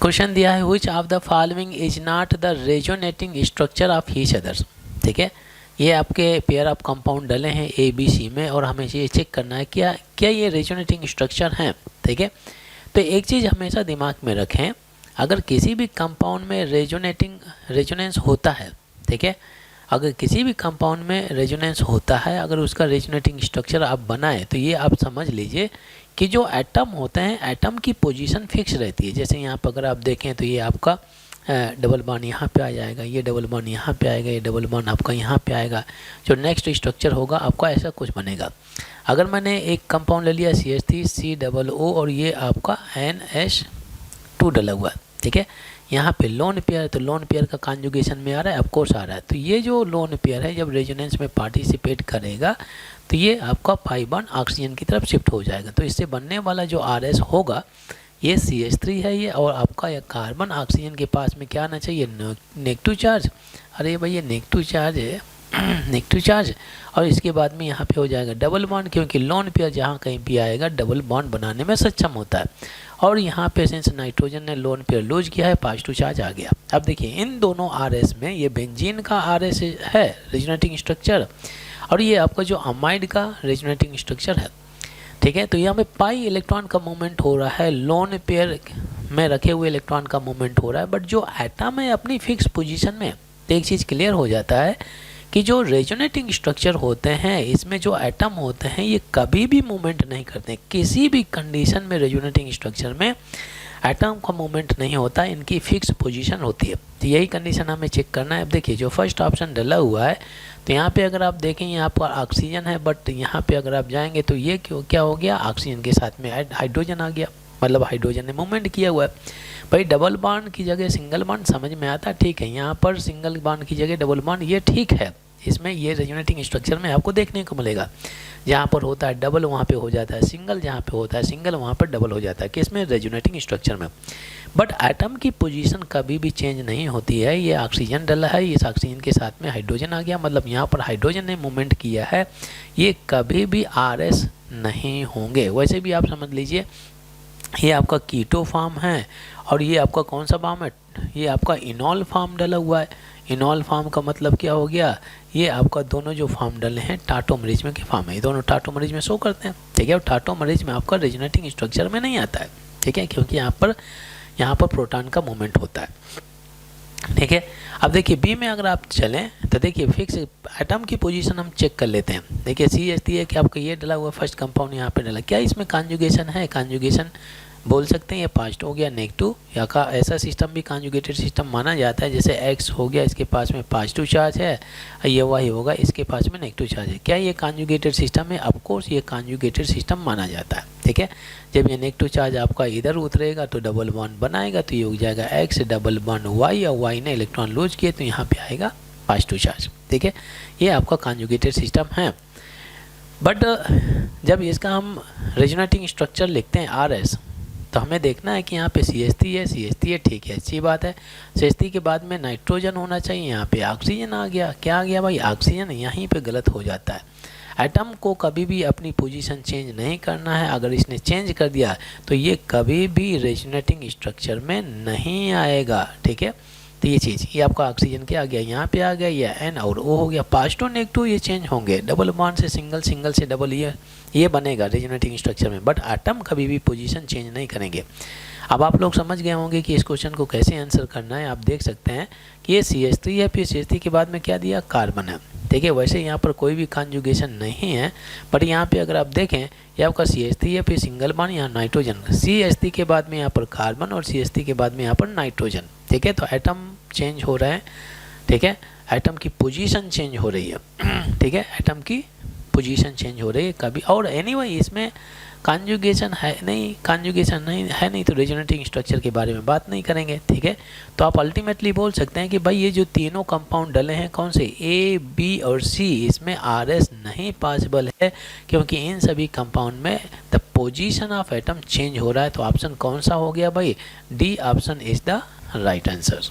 Question दिया है which of the following is not the resonating structure of each others. ठीक है, ये आपके पेयर ऑफ कंपाउंड डले हैं ए बी सी में और हमें ये चेक करना है क्या क्या ये रेजोनेटिंग स्ट्रक्चर हैं। ठीक है, तो एक चीज़ हमेशा दिमाग में रखें, अगर किसी भी कंपाउंड में रेजोनेंस होता है, ठीक है, अगर किसी भी कंपाउंड में रेजोनेंस होता है, अगर उसका रेजोनेटिंग स्ट्रक्चर आप बनाएं तो ये आप समझ लीजिए कि जो एटम होते हैं एटम की पोजीशन फिक्स रहती है। जैसे यहाँ पर अगर आप देखें तो ये आपका डबल बॉन्ड यहाँ पे आ जाएगा, ये डबल बॉन्ड यहाँ पे आएगा, ये डबल बॉन्ड आपका यहाँ पे आएगा। जो नेक्स्ट स्ट्रक्चर होगा आपका ऐसा कुछ बनेगा। अगर मैंने एक कंपाउंड ले लिया CH3COO और ये आपका NH2 डला हुआ है, ठीक है, यहाँ पे लोन पेयर है तो लोन पेयर का कॉन्जुगेशन में आ रहा है, ऑफकोर्स आ रहा है। तो ये जो लोन पेयर है जब रेजोनेंस में पार्टिसिपेट करेगा तो ये आपका पाई बॉन्ड ऑक्सीजन की तरफ शिफ्ट हो जाएगा। तो इससे बनने वाला जो RS होगा ये CH3 है ये, और आपका ये कार्बन ऑक्सीजन के पास में क्या आना चाहिए, नेगेटिव चार्ज। अरे भाई ये नेगेटिव चार्ज है नेगेटिव चार्ज, और इसके बाद में यहाँ पे हो जाएगा डबल बॉन्ड, क्योंकि लोन पेयर जहाँ कहीं भी आएगा डबल बॉन्ड बनाने में सक्षम होता है। और यहाँ पे सिंस नाइट्रोजन ने लोन पेयर लूज किया है पॉजिटिव चार्ज आ गया। अब देखिए इन दोनों RS में ये बेंजीन का RS है रेजोनेटिंग स्ट्रक्चर, और ये आपका जो अमाइड का रेजोनेटिंग स्ट्रक्चर है। ठीक है, तो यहाँ पे पाई इलेक्ट्रॉन का मूवमेंट हो रहा है, लोन पेयर में रखे हुए इलेक्ट्रॉन का मूवमेंट हो रहा है, बट जो एटम है अपनी फिक्स पोजीशन में। तो एक चीज़ क्लियर हो जाता है कि जो रेजोनेटिंग स्ट्रक्चर होते हैं इसमें जो एटम होते हैं ये कभी भी मूवमेंट नहीं करते। किसी भी कंडीशन में रेजोनेटिंग स्ट्रक्चर में एटम का मूवमेंट नहीं होता, इनकी फिक्स पोजीशन होती है। तो यही कंडीशन हमें चेक करना है। अब देखिए जो फर्स्ट ऑप्शन डला हुआ है तो यहाँ पे अगर आप देखें यहाँ पर ऑक्सीजन है, बट यहाँ पे अगर आप जाएंगे तो ये क्या हो गया, ऑक्सीजन के साथ में हाइड्रोजन आ गया, मतलब हाइड्रोजन ने मूवमेंट किया हुआ है। भाई डबल बॉन्ड की जगह सिंगल बॉन्ड समझ में आता, ठीक है, यहाँ पर सिंगल बॉन्ड की जगह डबल बॉन्ड ये ठीक है। इसमें ये रेजोनेटिंग स्ट्रक्चर में आपको देखने को मिलेगा, जहाँ पर होता है डबल वहाँ पे हो जाता है सिंगल, जहाँ पे होता है सिंगल वहाँ पर डबल हो जाता है, किसमें, रेजोनेटिंग स्ट्रक्चर में। बट एटम की पोजीशन कभी भी चेंज नहीं होती है। ये ऑक्सीजन डला है, इस ऑक्सीजन के साथ में हाइड्रोजन आ गया, मतलब यहाँ पर हाइड्रोजन ने मूवमेंट किया है, ये कभी भी RS नहीं होंगे। वैसे भी आप समझ लीजिए ये आपका कीटो फॉर्म है और ये आपका कौन सा फॉर्म है, ये आपका इनॉल फॉर्म डला हुआ है। इनॉल फॉर्म का मतलब क्या हो गया, ये आपका दोनों जो फॉर्म डले हैं टाटोमरीज में के फॉर्म है, ये दोनों टाटोमरीज में शो करते हैं। ठीक है, और टाटोमरीज में आपका रेजोनेटिंग स्ट्रक्चर में नहीं आता है। ठीक है, क्योंकि यहाँ पर प्रोटॉन का मूवमेंट होता है। ठीक है, अब देखिए बी में अगर आप चलें तो देखिए फिक्स एटम की पोजीशन हम चेक कर लेते हैं। देखिए CH3 है कि आपका ये डला हुआ फर्स्ट कंपाउंड यहाँ पे डला, क्या इसमें कॉन्जुगेशन है, कॉन्जुगेशन बोल सकते हैं, ये पॉजिटिव हो गया नेगेटिव, या का ऐसा सिस्टम भी कॉन्जुगेटेड सिस्टम माना जाता है। जैसे X हो गया, इसके पास में पॉजिटिव चार्ज है, ये वाई होगा, इसके पास में नेगेटिव चार्ज है। क्या ये कॉन्जुगेटेड सिस्टम है, ऑफकोर्स ये कॉन्जुगेटेड सिस्टम माना जाता है। ठीक है, जब ये नेगेटिव चार्ज आपका इधर उतरेगा तो डबल बॉन्ड बनाएगा, तो ये हो जाएगा X डबल बॉन्ड Y, और Y ने इलेक्ट्रॉन लूज किए तो यहाँ पे आएगा पॉजिटिव चार्ज। ठीक है, ये आपका कॉन्जुगेटेड सिस्टम है। बट जब इसका हम रेजोनेटिंग स्ट्रक्चर लिखते हैं RS, तो हमें देखना है कि यहाँ पे CH3 है, ठीक है, अच्छी बात है। CH3 के बाद में नाइट्रोजन होना चाहिए, यहाँ पे ऑक्सीजन आ गया, क्या आ गया भाई, ऑक्सीजन। यहीं पे गलत हो जाता है। एटम को कभी भी अपनी पोजीशन चेंज नहीं करना है, अगर इसने चेंज कर दिया तो ये कभी भी रेजोनेटिंग स्ट्रक्चर में नहीं आएगा। ठीक है, तो ये चीज़ ये आपका ऑक्सीजन क्या आ गया, यहाँ पे आ गया, ये N और O हो गया, पॉजिटिव नेगेटिव ये चेंज होंगे, डबल बॉन्ड से सिंगल, सिंगल से डबल, ये बनेगा रेजोनेटिंग स्ट्रक्चर में। बट एटम कभी भी पोजीशन चेंज नहीं करेंगे। अब आप लोग समझ गए होंगे कि इस क्वेश्चन को कैसे आंसर करना है। आप देख सकते हैं कि ये CH3 है, फिर CH3 के बाद में क्या दिया, कार्बन है। ठीक है, वैसे यहाँ पर कोई भी कॉन्जुगेशन नहीं है, बट यहाँ पे अगर आप देखें ये आपका CH3 है, फिर सिंगल बॉन्ड, यहाँ नाइट्रोजन, CH3 के बाद में यहाँ पर कार्बन और CH3 के बाद में यहाँ पर नाइट्रोजन। ठीक है, तो एटम चेंज हो रहा है। ठीक है, एटम की पोजीशन चेंज हो रही है। ठीक है, एटम की पोजीशन चेंज हो रही है कभी, और एनीवे इसमें कॉन्जुगेशन है नहीं तो रेजोनेटिंग स्ट्रक्चर के बारे में बात नहीं करेंगे। ठीक है, तो आप अल्टीमेटली बोल सकते हैं कि भाई ये जो तीनों कंपाउंड डले हैं कौन से, A, B और C, इसमें RS नहीं पॉसिबल है, क्योंकि इन सभी कंपाउंड में the position of atom change हो रहा है। तो ऑप्शन कौन सा हो गया भाई, D option is the right answer.